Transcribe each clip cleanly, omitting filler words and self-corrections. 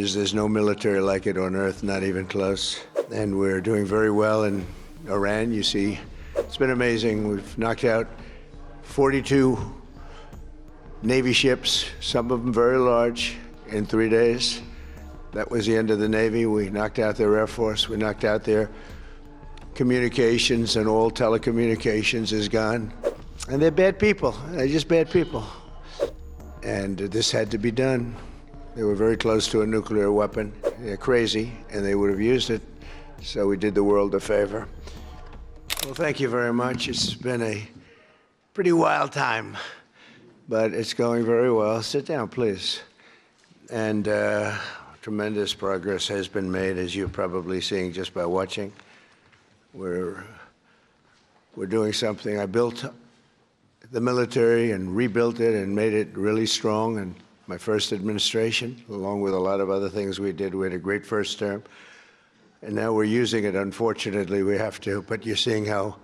is there's no military like it on earth, not even close. And we're doing very well in Iran. You see, it's been amazing. We've knocked out 42 Navy ships, some of them very large, in 3 days. That was the end of the Navy. We knocked out their Air Force. We knocked out their communications, and all telecommunications is gone. And they're bad people. They're just bad people. And this had to be done. They were very close to a nuclear weapon. They're crazy, and they would have used it. So we did the world a favor. Well, thank you very much. It's been a pretty wild time, but it's going very well. Sit down, please. And tremendous progress has been made, as you're probably seeing just by watching. We're doing something. I built the military and rebuilt it and made it really strong in my first administration, along with a lot of other things we did. We had a great first term, and now we're using it. Unfortunately, we have to, but you're seeing how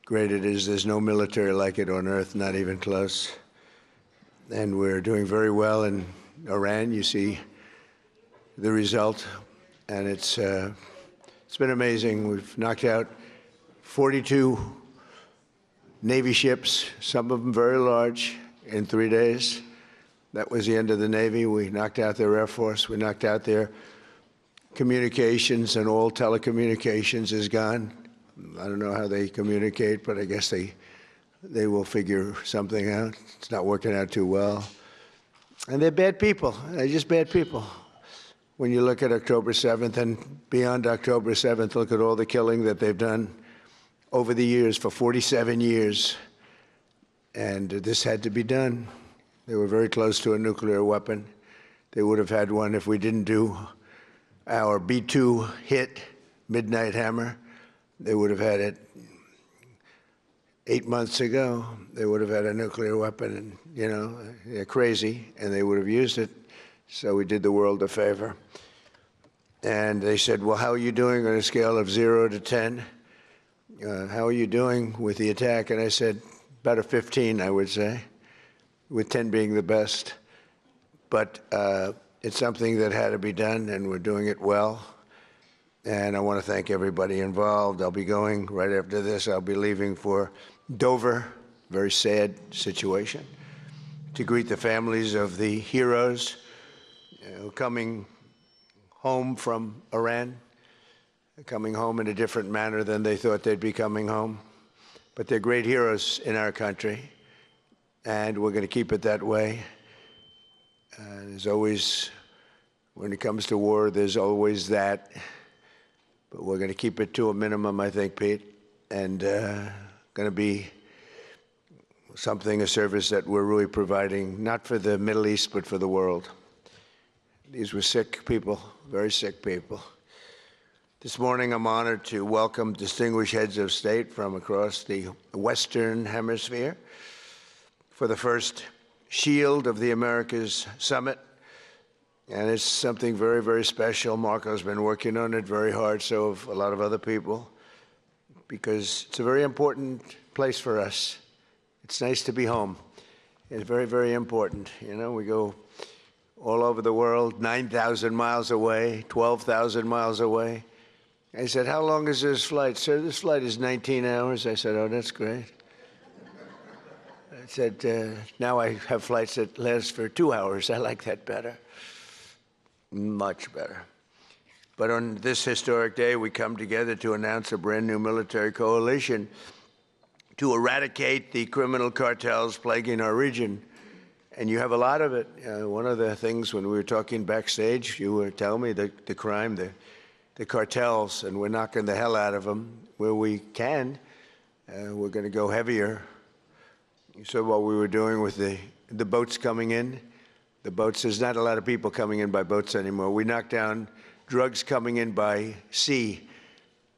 great it is. There's no military like it on earth, not even close. And we're doing very well in Iran. You see the result, and it's been amazing. We've knocked out 42 Navy ships, some of them very large, in 3 days. That was the end of the Navy. We knocked out their Air Force. We knocked out their communications, and all telecommunications is gone. I don't know how they communicate, but I guess they will figure something out. It's not working out too well. And they're bad people. They're just bad people. When you look at October 7th and beyond October 7th, look at all the killing that they've done over the years, for 47 years. And this had to be done. They were very close to a nuclear weapon. They would have had one if we didn't do our B-2 hit, Midnight Hammer. They would have had it 8 months ago. They would have had a nuclear weapon, and, you know, they're crazy, and they would have used it. So we did the world a favor. And they said, well, how are you doing on a scale of 0 to 10? How are you doing with the attack? And I said, about a 15, I would say, with 10 being the best. But it's something that had to be done, and we're doing it well. And I want to thank everybody involved. I'll be going right after this. I'll be leaving for Dover, very sad situation, to greet the families of the heroes coming home from Iran, coming home in a different manner than they thought they'd be coming home. But they're great heroes in our country, and we're going to keep it that way. There's always, when it comes to war, there's always that. But we're going to keep it to a minimum, I think, Pete, and going to be something, a service that we're really providing, not for the Middle East, but for the world. These were sick people, very sick people. This morning, I'm honored to welcome distinguished heads of state from across the Western Hemisphere for the first Shield of the Americas Summit. And it's something very, very special. Marco's been working on it very hard, so have a lot of other people, because it's a very important place for us. It's nice to be home. It's very, very important. You know, we go all over the world, 9,000 miles away, 12,000 miles away. I said, how long is this flight? Sir, this flight is 19 hours. I said, oh, that's great. I said, now I have flights that last for 2 hours. I like that better. Much better. But on this historic day, we come together to announce a brand new military coalition to eradicate the criminal cartels plaguing our region. And you have a lot of it. One of the things when we were talking backstage, you were telling me the crime, the cartels, and we're knocking the hell out of them where we can. We're going to go heavier. You saw what we were doing with the boats coming in. The boats, there's not a lot of people coming in by boats anymore. We knocked down drugs coming in by sea.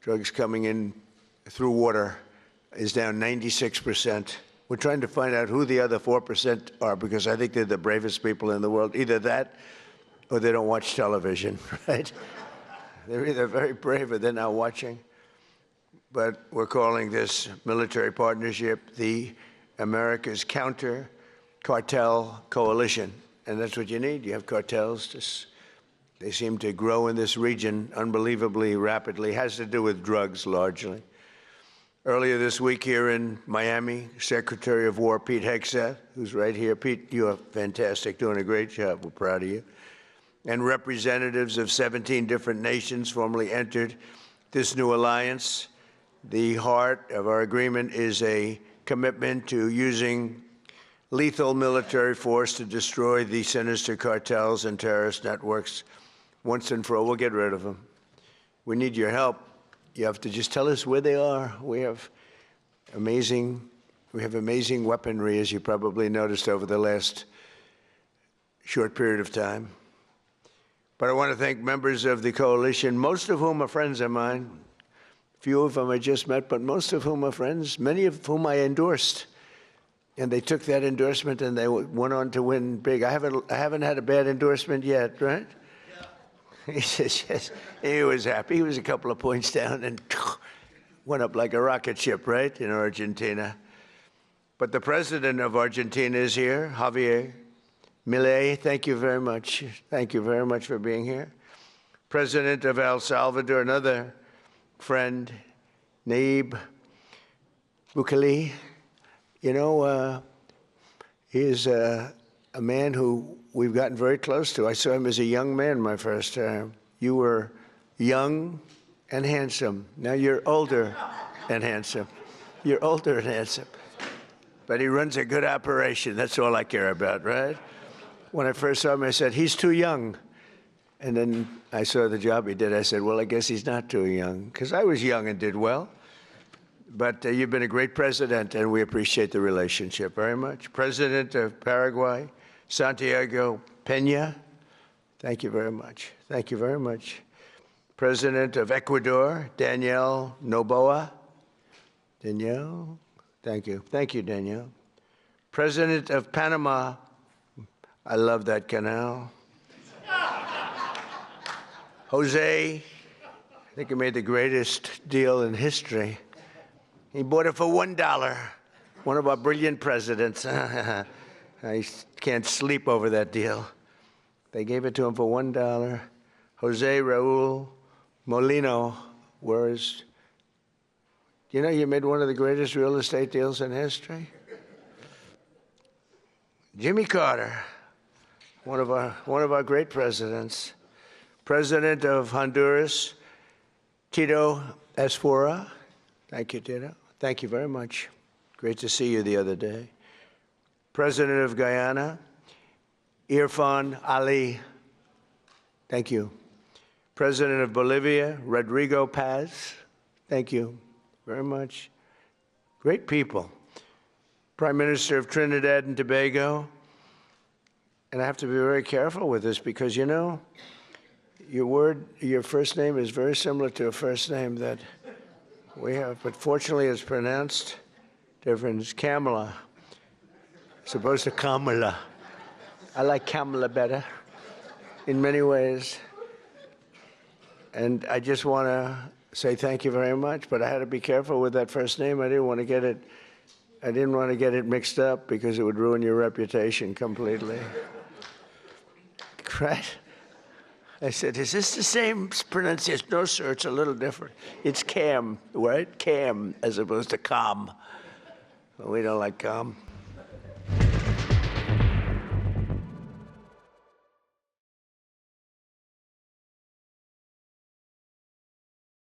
Drugs coming in through water is down 96%. We're trying to find out who the other 4% are, because I think they're the bravest people in the world. Either that or they don't watch television, right? They're either very brave or they're not watching. But we're calling this military partnership the America's Counter Cartel Coalition. And that's what you need. You have cartels, just They seem to grow in this region unbelievably rapidly. It has to do with drugs, largely. Earlier this week here in Miami, Secretary of War Pete Hegseth, who's right here. Pete, you're fantastic, doing a great job. We're proud of you. And representatives of 17 different nations formally entered this new alliance. The heart of our agreement is a commitment to using lethal military force to destroy the sinister cartels and terrorist networks once and for all. We'll get rid of them. We need your help. You have to just tell us where they are. We have amazing weaponry, as you probably noticed over the last short period of time. But I want to thank members of the coalition, most of whom are friends of mine. Few of them I just met, but most of whom are friends, many of whom I endorsed. And they took that endorsement and they went on to win big. I haven't had a bad endorsement yet, right? He says, yes. He was happy. He was a couple of points down and went up like a rocket ship, right, in Argentina. But the president of Argentina is here, Javier Milei. Thank you very much. Thank you very much for being here. President of El Salvador, another friend, Nayib Bukele. You know, he is a man who we've gotten very close to. I saw him as a young man my first time. You were young and handsome. Now you're older and handsome. You're older and handsome. But he runs a good operation. That's all I care about, right? When I first saw him, I said, he's too young. And then I saw the job he did. I said, well, I guess he's not too young, because I was young and did well. But you've been a great president, and we appreciate the relationship very much. President of Paraguay, Santiago Peña, thank you very much. Thank you very much. President of Ecuador, Danielle Noboa. Danielle, thank you. Thank you, Danielle. President of Panama, I love that canal. Jose, I think he made the greatest deal in history. He bought it for $1. One of our brilliant presidents. I can't sleep over that deal. They gave it to him for $1. Jose Raul Molino, you know, you made one of the greatest real estate deals in history. Jimmy Carter, one of our great presidents. President of Honduras, Tito Asfora. Thank you, Tito. Thank you very much. Great to see you the other day. President of Guyana, Irfan Ali. Thank you. President of Bolivia, Rodrigo Paz. Thank you very much. Great people. Prime Minister of Trinidad and Tobago. And I have to be very careful with this because, you know, your first name is very similar to a first name that we have, but fortunately it's pronounced different. It's Kamala, as opposed to Kamala. I like Kamala better in many ways. And I just want to say thank you very much, but I had to be careful with that first name. I didn't want to get it mixed up because it would ruin your reputation completely. Right? I said, is this the same pronunciation? No, sir, it's a little different. It's Cam, right? Cam, as opposed to Calm. We don't like Calm.